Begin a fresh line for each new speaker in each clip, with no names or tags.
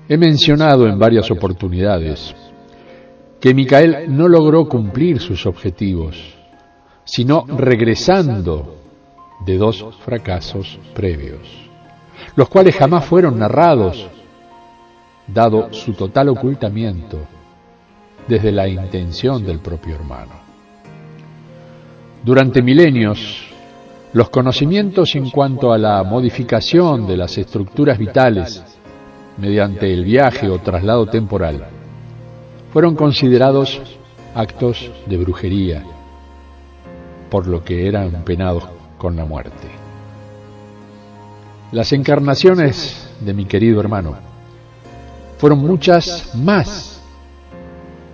He mencionado en varias oportunidades que Micael no logró cumplir sus objetivos, sino regresando de 2 fracasos previos, los cuales jamás fueron narrados, dado su total ocultamiento desde la intención del propio hermano. Durante milenios, los conocimientos en cuanto a la modificación de las estructuras vitales mediante el viaje o traslado temporal fueron considerados actos de brujería, por lo que eran penados con la muerte. Las encarnaciones de mi querido hermano fueron muchas más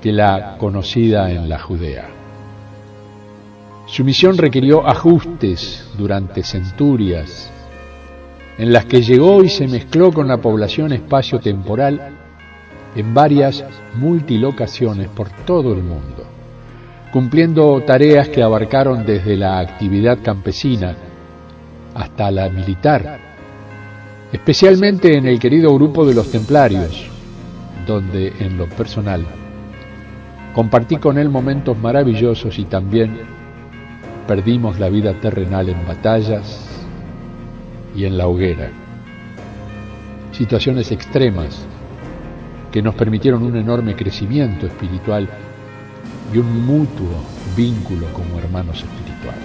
que la conocida en la Judea. Su misión requirió ajustes durante centurias, en las que llegó y se mezcló con la población espacio-temporal en varias multilocaciones por todo el mundo, cumpliendo tareas que abarcaron desde la actividad campesina hasta la militar, especialmente en el querido grupo de los templarios, donde en lo personal compartí con él momentos maravillosos y también perdimos la vida terrenal en batallas y en la hoguera. Situaciones extremas que nos permitieron un enorme crecimiento espiritual y un mutuo vínculo como hermanos espirituales.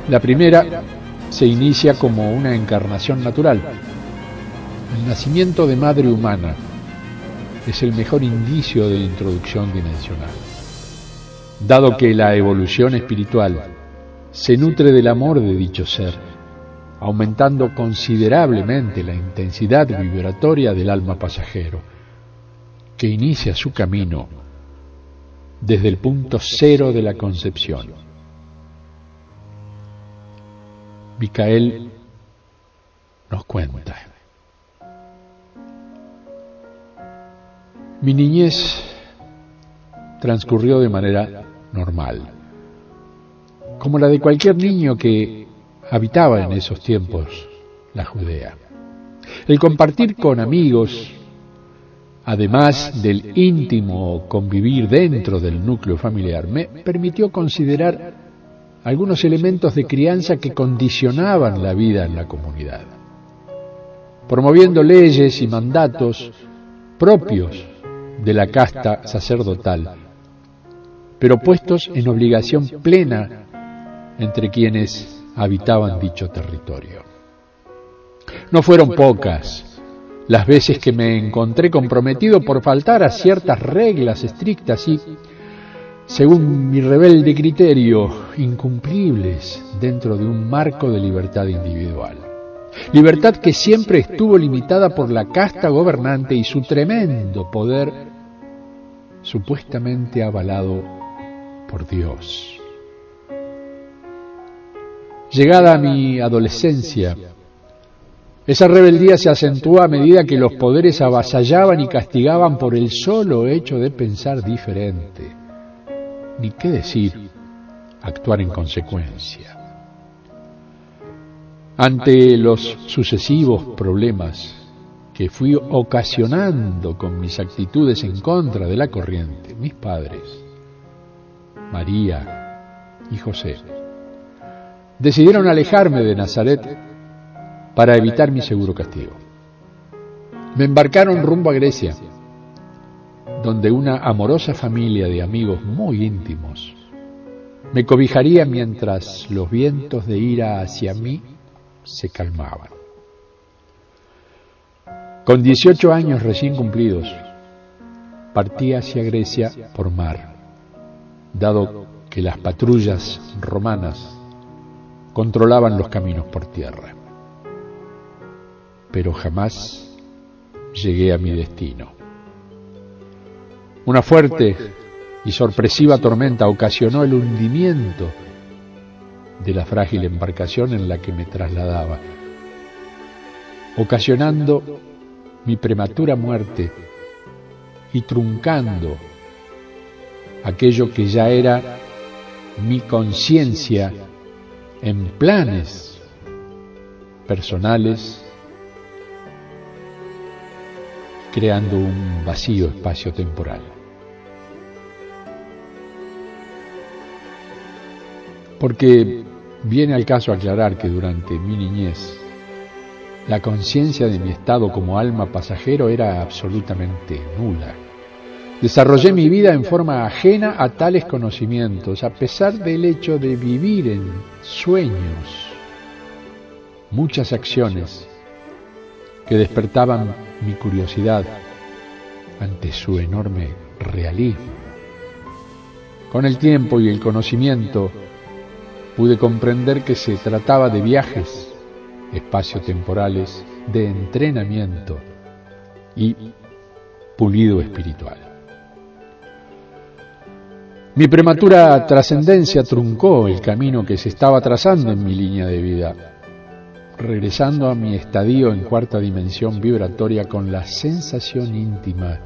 La primera se inicia como una encarnación natural. El nacimiento de madre humana es el mejor indicio de introducción dimensional, dado que la evolución espiritual se nutre del amor de dicho ser, aumentando considerablemente la intensidad vibratoria del alma pasajero, que inicia su camino desde el punto cero de la concepción. Micael nos cuenta: mi niñez transcurrió de manera normal, como la de cualquier niño que habitaba en esos tiempos la Judea. El compartir con amigos, además del íntimo convivir dentro del núcleo familiar, me permitió considerar algunos elementos de crianza que condicionaban la vida en la comunidad, promoviendo leyes y mandatos propios de la casta sacerdotal, pero puestos en obligación plena entre quienes habitaban dicho territorio. No fueron pocas las veces que me encontré comprometido por faltar a ciertas reglas estrictas y, según mi rebelde criterio, incumplibles dentro de un marco de libertad individual. Libertad que siempre estuvo limitada por la casta gobernante y su tremendo poder, supuestamente avalado por Dios. Llegada a mi adolescencia, esa rebeldía se acentuó a medida que los poderes avasallaban y castigaban por el solo hecho de pensar diferente, ni qué decir, actuar en consecuencia. Ante los sucesivos problemas que fui ocasionando con mis actitudes en contra de la corriente, mis padres, María y José, decidieron alejarme de Nazaret para evitar mi seguro castigo. Me embarcaron rumbo a Grecia, donde una amorosa familia de amigos muy íntimos me cobijaría mientras los vientos de ira hacia mí se calmaban. Con 18 años recién cumplidos, partí hacia Grecia por mar, dado que las patrullas romanas controlaban los caminos por tierra. Pero jamás llegué a mi destino. Una fuerte y sorpresiva tormenta ocasionó el hundimiento de la frágil embarcación en la que me trasladaba, ocasionando mi prematura muerte y truncando aquello que ya era mi conciencia en planes personales creando un vacío espacio-temporal. Porque viene al caso aclarar que durante mi niñez, la conciencia de mi estado como alma pasajero era absolutamente nula. Desarrollé mi vida en forma ajena a tales conocimientos, a pesar del hecho de vivir en sueños, muchas acciones que despertaban mi curiosidad ante su enorme realismo. Con el tiempo y el conocimiento pude comprender que se trataba de viajes espaciotemporales, de entrenamiento y pulido espiritual. Mi prematura trascendencia truncó el camino que se estaba trazando en mi línea de vida, regresando a mi estadio en cuarta dimensión vibratoria con la sensación íntima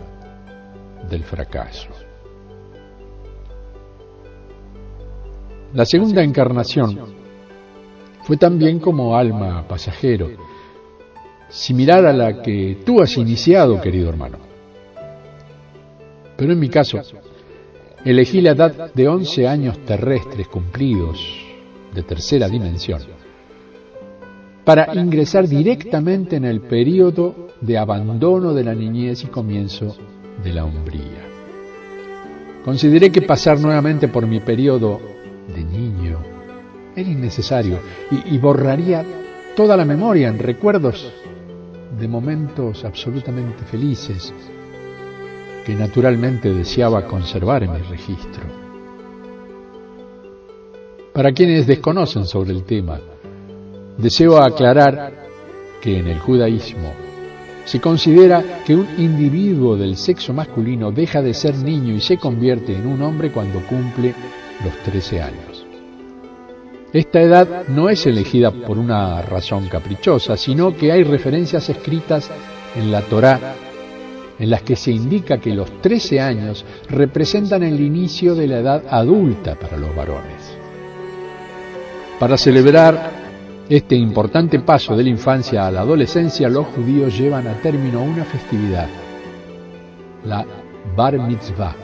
del fracaso. La segunda encarnación fue también como alma pasajero, similar a la que tú has iniciado, querido hermano. Pero en mi caso, elegí la edad de 11 años terrestres cumplidos de tercera dimensión para ingresar directamente en el período de abandono de la niñez y comienzo de la hombría. Consideré que pasar nuevamente por mi período de niño era innecesario y borraría toda la memoria en recuerdos de momentos absolutamente felices que naturalmente deseaba conservar en mi registro. Para quienes desconocen sobre el tema, deseo aclarar que en el judaísmo se considera que un individuo del sexo masculino deja de ser niño y se convierte en un hombre cuando cumple los 13 años. Esta edad no es elegida por una razón caprichosa, sino que hay referencias escritas en la Torá en las que se indica que los 13 años representan el inicio de la edad adulta para los varones. Para celebrar este importante paso de la infancia a la adolescencia, los judíos llevan a término una festividad, la Bar Mitzvah.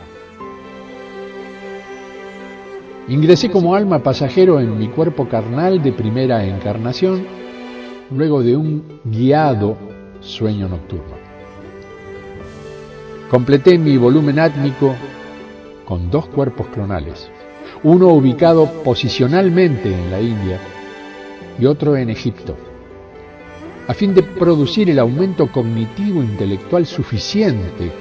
Ingresé como alma pasajero en mi cuerpo carnal de primera encarnación, luego de un guiado sueño nocturno. Completé mi volumen átmico con 2 cuerpos clonales, uno ubicado posicionalmente en la India y otro en Egipto, a fin de producir el aumento cognitivo intelectual suficiente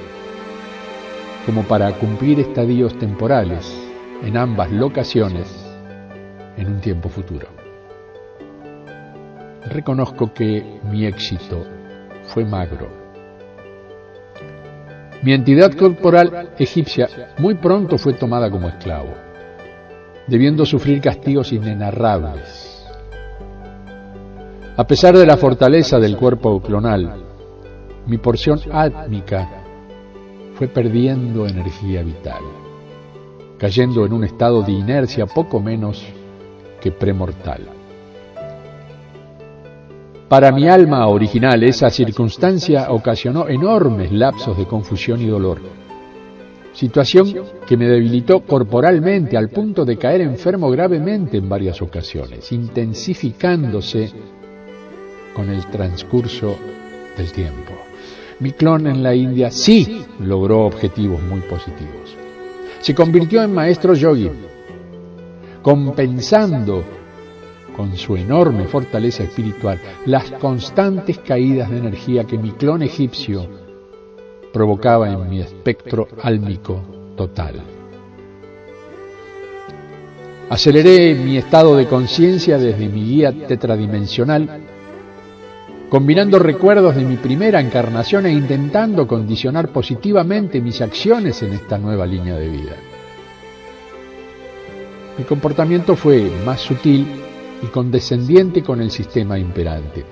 como para cumplir estadios temporales en ambas locaciones en un tiempo futuro. Reconozco que mi éxito fue magro. Mi entidad corporal egipcia muy pronto fue tomada como esclavo, debiendo sufrir castigos inenarrables. A pesar de la fortaleza del cuerpo clonal, mi porción átmica fue perdiendo energía vital, cayendo en un estado de inercia poco menos que premortal. Para mi alma original, esa circunstancia ocasionó enormes lapsos de confusión y dolor, situación que me debilitó corporalmente al punto de caer enfermo gravemente en varias ocasiones, intensificándose con el transcurso del tiempo. Mi clon en la India sí logró objetivos muy positivos. Se convirtió en maestro yogi, compensando con su enorme fortaleza espiritual las constantes caídas de energía que mi clon egipcio provocaba en mi espectro álmico total. Aceleré mi estado de conciencia desde mi guía tetradimensional, combinando recuerdos de mi primera encarnación e intentando condicionar positivamente mis acciones en esta nueva línea de vida. Mi comportamiento fue más sutil y condescendiente con el sistema imperante,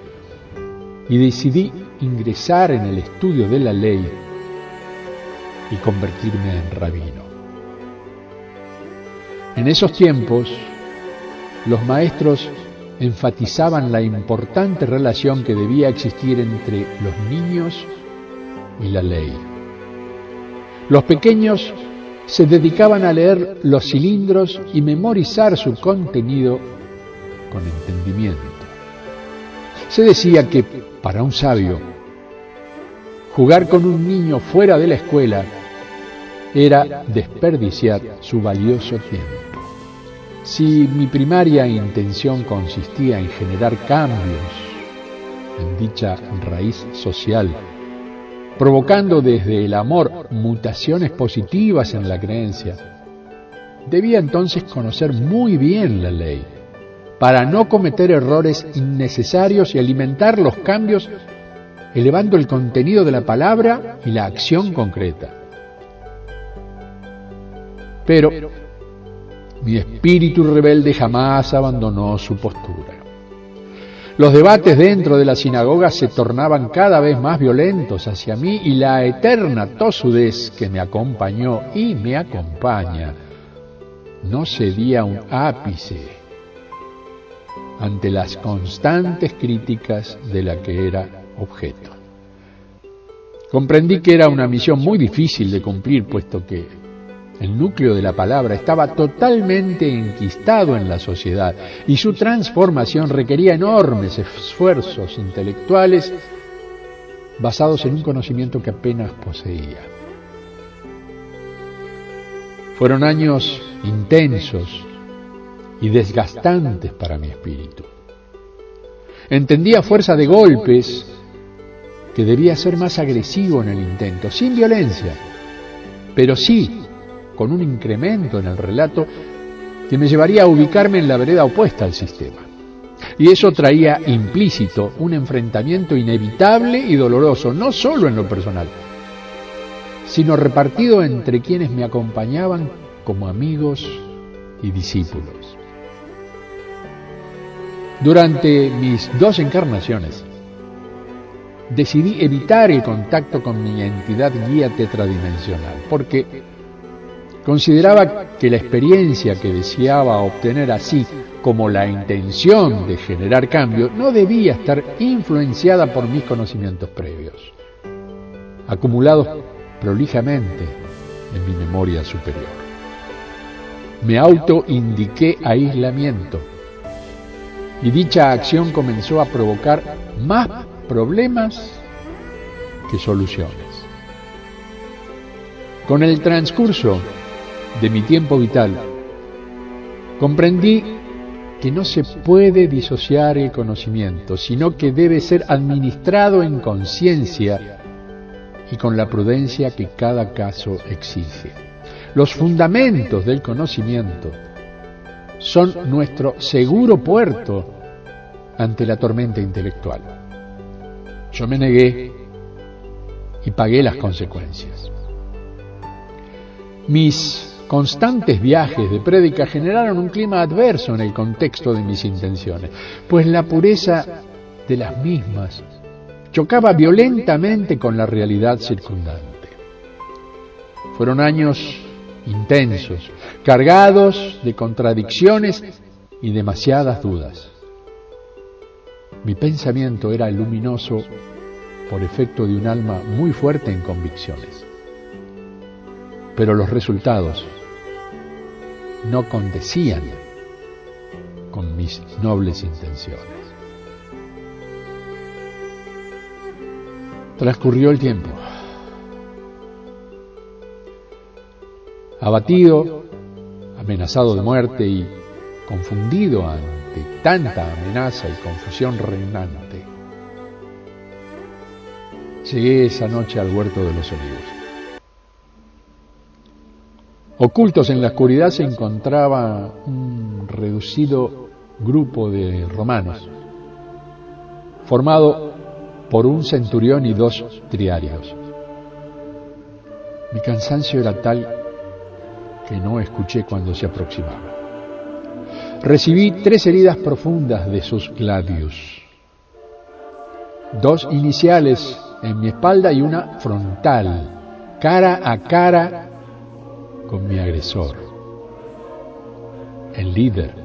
y decidí ingresar en el estudio de la ley y convertirme en rabino. En esos tiempos, los maestros enfatizaban la importante relación que debía existir entre los niños y la ley. Los pequeños se dedicaban a leer los cilindros y memorizar su contenido con entendimiento. Se decía que, para un sabio, jugar con un niño fuera de la escuela era desperdiciar su valioso tiempo. Si mi primaria intención consistía en generar cambios en dicha raíz social, provocando desde el amor mutaciones positivas en la creencia, debía entonces conocer muy bien la ley, para no cometer errores innecesarios y alimentar los cambios, elevando el contenido de la palabra y la acción concreta. Pero mi espíritu rebelde jamás abandonó su postura. Los debates dentro de la sinagoga se tornaban cada vez más violentos hacia mí y la eterna tosudez que me acompañó y me acompaña no cedía un ápice ante las constantes críticas de la que era objeto. Comprendí que era una misión muy difícil de cumplir, puesto que el núcleo de la palabra estaba totalmente enquistado en la sociedad y su transformación requería enormes esfuerzos intelectuales basados en un conocimiento que apenas poseía. Fueron años intensos y desgastantes para mi espíritu. Entendí a fuerza de golpes que debía ser más agresivo en el intento, sin violencia, pero sí con un incremento en el relato que me llevaría a ubicarme en la vereda opuesta al sistema. Y eso traía implícito un enfrentamiento inevitable y doloroso, no solo en lo personal, sino repartido entre quienes me acompañaban como amigos y discípulos. Durante mis 2 encarnaciones, decidí evitar el contacto con mi entidad guía tetradimensional, porque consideraba que la experiencia que deseaba obtener, así como la intención de generar cambio, no debía estar influenciada por mis conocimientos previos, acumulados prolijamente en mi memoria superior. Me autoindiqué aislamiento, y dicha acción comenzó a provocar más problemas que soluciones. Con el transcurso de mi tiempo vital, comprendí que no se puede disociar el conocimiento, sino que debe ser administrado en conciencia y con la prudencia que cada caso exige. Los fundamentos del conocimiento son nuestro seguro puerto ante la tormenta intelectual. Yo me negué y pagué las consecuencias. Mis constantes viajes de prédica generaron un clima adverso en el contexto de mis intenciones, pues la pureza de las mismas chocaba violentamente con la realidad circundante. Fueron años intensos, cargados de contradicciones y demasiadas dudas. Mi pensamiento era luminoso por efecto de un alma muy fuerte en convicciones, pero los resultados no condecían con mis nobles intenciones. Transcurrió el tiempo. Abatido, amenazado de muerte y confundido ante tanta amenaza y confusión reinante, llegué esa noche al huerto de los olivos. Ocultos en la oscuridad se encontraba un reducido grupo de romanos, formado por un centurión y 2 triarios. Mi cansancio era tal que no escuché cuando se aproximaba. Recibí 3 heridas profundas de sus gladius, 2 iniciales en mi espalda y una frontal, cara a cara con mi agresor, el líder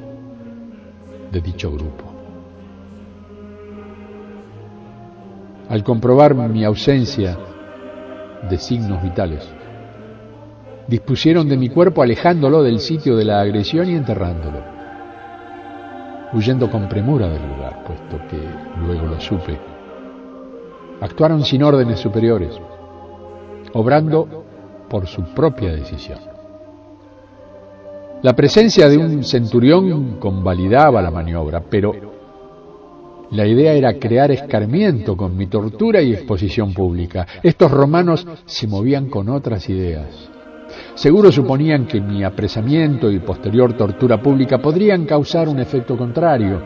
de dicho grupo. Al comprobar mi ausencia, de signos vitales. Dispusieron de mi cuerpo alejándolo del sitio de la agresión y enterrándolo, huyendo con premura del lugar, puesto que luego lo supe. Actuaron sin órdenes superiores, obrando por su propia decisión. La presencia de un centurión convalidaba la maniobra, pero la idea era crear escarmiento con mi tortura y exposición pública. Estos romanos se movían con otras ideas. Seguro suponían que mi apresamiento y posterior tortura pública podrían causar un efecto contrario,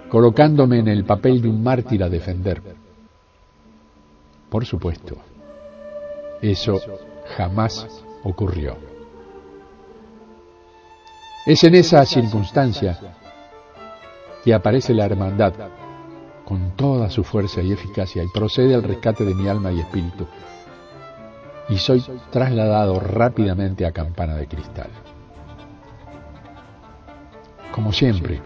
colocándome en el papel de un mártir a defender. Por supuesto, eso jamás ocurrió. Es en esa circunstancia que aparece la hermandad con toda su fuerza y eficacia y procede al rescate de mi alma y espíritu, y soy trasladado rápidamente a Campana de Cristal. Como siempre,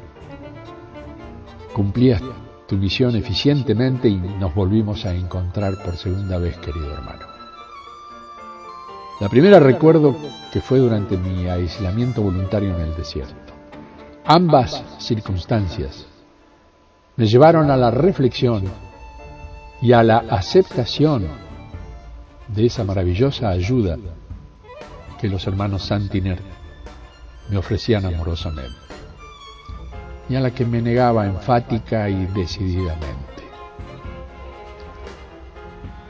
cumplías tu misión eficientemente y nos volvimos a encontrar por segunda vez, querido hermano. La primera recuerdo que fue durante mi aislamiento voluntario en el desierto. Ambas circunstancias me llevaron a la reflexión y a la aceptación de esa maravillosa ayuda que los hermanos Santiner me ofrecían amorosamente y a la que me negaba enfática y decididamente.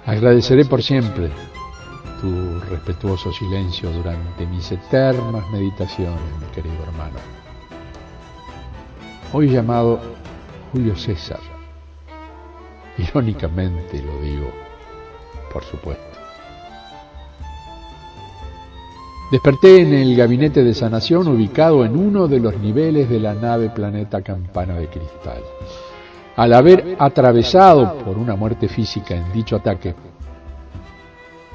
Agradeceré por siempre tu respetuoso silencio durante mis eternas meditaciones, mi querido hermano. Hoy llamado Julio César. Irónicamente lo digo, por supuesto. Desperté en el gabinete de sanación ubicado en uno de los niveles de la nave planeta Campana de Cristal. Al haber atravesado por una muerte física en dicho ataque,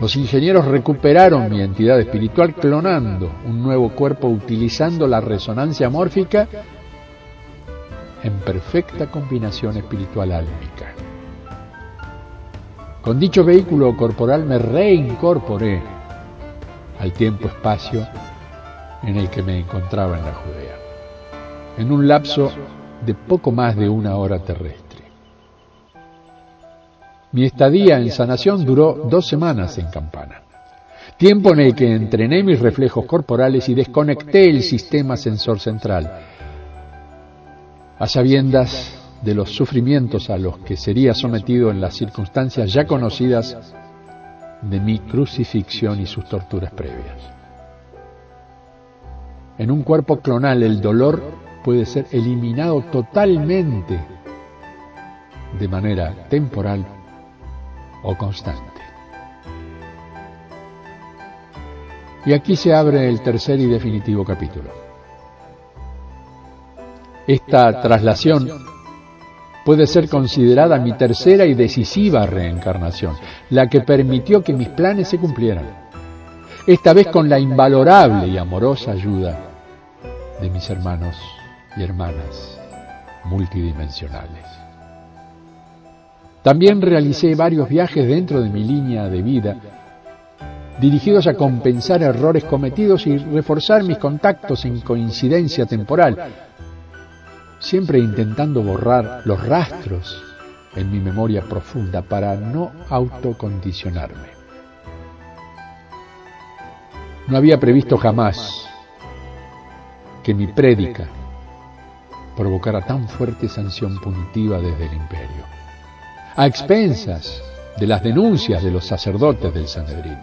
los ingenieros recuperaron mi entidad espiritual clonando un nuevo cuerpo utilizando la resonancia mórfica en perfecta combinación espiritual álmica. Con dicho vehículo corporal me reincorporé al tiempo-espacio en el que me encontraba en la Judea, en un lapso de poco más de 1 hora terrestre. Mi estadía en sanación duró 2 semanas en Campana, tiempo en el que entrené mis reflejos corporales y desconecté el sistema sensor central, a sabiendas de los sufrimientos a los que sería sometido en las circunstancias ya conocidas de mi crucifixión y sus torturas previas. En un cuerpo clonal el dolor puede ser eliminado totalmente de manera temporal o constante. Y aquí se abre el tercer y definitivo capítulo. Esta traslación puede ser considerada mi tercera y decisiva reencarnación, la que permitió que mis planes se cumplieran, esta vez con la invalorable y amorosa ayuda de mis hermanos y hermanas multidimensionales. También realicé varios viajes dentro de mi línea de vida, dirigidos a compensar errores cometidos y reforzar mis contactos en coincidencia temporal, siempre intentando borrar los rastros en mi memoria profunda para no autocondicionarme. No había previsto jamás que mi prédica provocara tan fuerte sanción punitiva desde el imperio, a expensas de las denuncias de los sacerdotes del Sanedrín.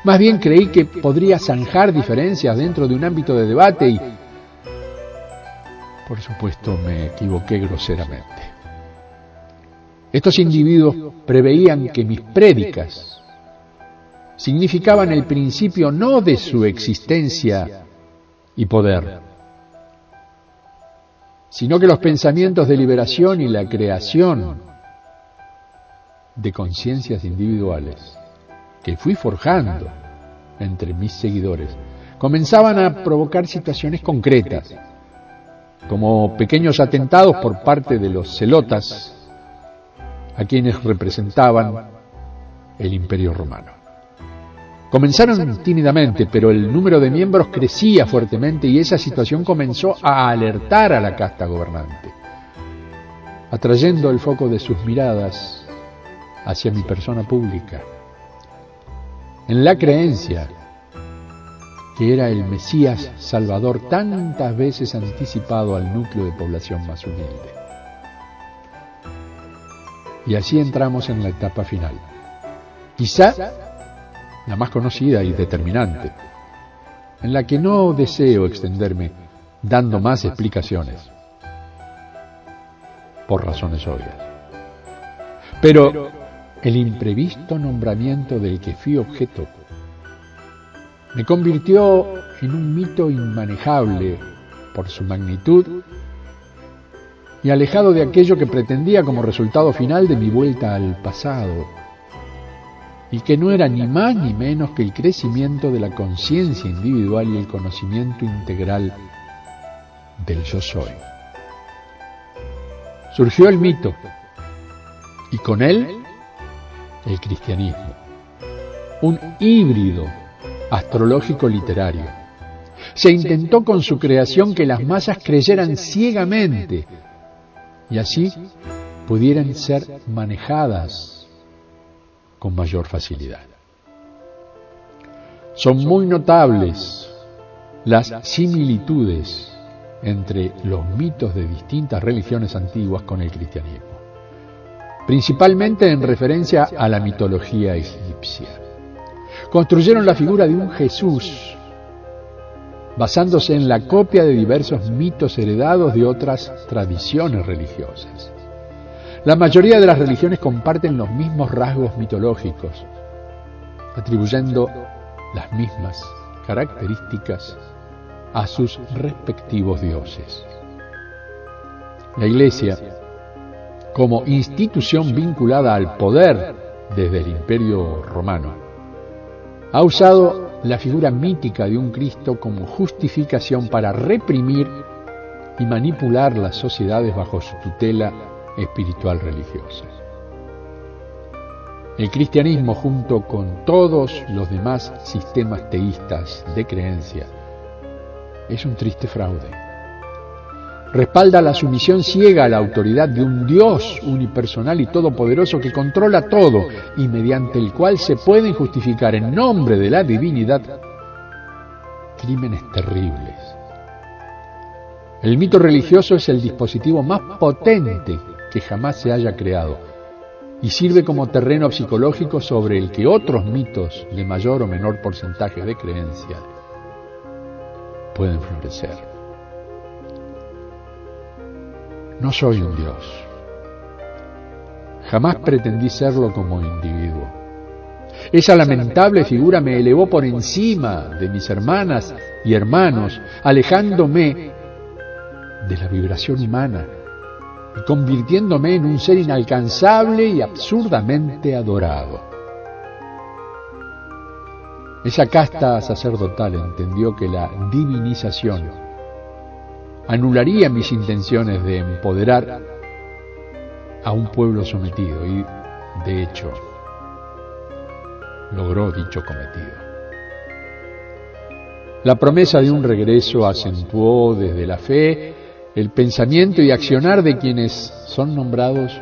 Más bien creí que podría zanjar diferencias dentro de un ámbito de debate y, por supuesto, me equivoqué groseramente. Estos individuos preveían que mis prédicas significaban el principio no de su existencia y poder, sino que los pensamientos de liberación y la creación de conciencias individuales que fui forjando entre mis seguidores comenzaban a provocar situaciones concretas, como pequeños atentados por parte de los celotas, a quienes representaban el Imperio Romano. Comenzaron tímidamente, pero el número de miembros crecía fuertemente y esa situación comenzó a alertar a la casta gobernante, atrayendo el foco de sus miradas hacia mi persona pública, en la creencia que era el Mesías Salvador tantas veces anticipado al núcleo de población más humilde. Y así entramos en la etapa final, quizá la más conocida y determinante, en la que no deseo extenderme dando más explicaciones, por razones obvias. Pero el imprevisto nombramiento del que fui objeto me convirtió en un mito inmanejable por su magnitud y alejado de aquello que pretendía como resultado final de mi vuelta al pasado, y que no era ni más ni menos que el crecimiento de la conciencia individual y el conocimiento integral del yo soy. Surgió el mito, y con él el cristianismo, un híbrido astrológico literario. Se intentó con su creación que las masas creyeran ciegamente y así pudieran ser manejadas con mayor facilidad. Son muy notables las similitudes entre los mitos de distintas religiones antiguas con el cristianismo, principalmente en referencia a la mitología egipcia. Construyeron la figura de un Jesús basándose en la copia de diversos mitos heredados de otras tradiciones religiosas. La mayoría de las religiones comparten los mismos rasgos mitológicos, atribuyendo las mismas características a sus respectivos dioses. La Iglesia, como institución vinculada al poder desde el Imperio Romano, ha usado la figura mítica de un Cristo como justificación para reprimir y manipular las sociedades bajo su tutela espiritual religiosa. El cristianismo, junto con todos los demás sistemas teístas de creencia, es un triste fraude. Respalda la sumisión ciega a la autoridad de un Dios unipersonal y todopoderoso que controla todo y mediante el cual se pueden justificar en nombre de la divinidad crímenes terribles. El mito religioso es el dispositivo más potente que jamás se haya creado y sirve como terreno psicológico sobre el que otros mitos de mayor o menor porcentaje de creencia pueden florecer. No soy un Dios. Jamás pretendí serlo como individuo. Esa lamentable figura me elevó por encima de mis hermanas y hermanos, alejándome de la vibración humana y convirtiéndome en un ser inalcanzable y absurdamente adorado. Esa casta sacerdotal entendió que la divinización anularía mis intenciones de empoderar a un pueblo sometido y, de hecho, logró dicho cometido. La promesa de un regreso acentuó desde la fe el pensamiento y accionar de quienes son nombrados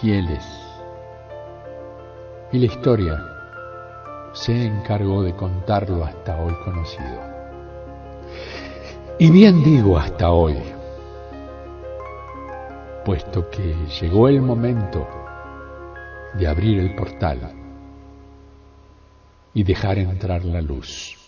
fieles. Y la historia se encargó de contarlo hasta hoy conocido. Y bien digo hasta hoy, puesto que llegó el momento de abrir el portal y dejar entrar la luz.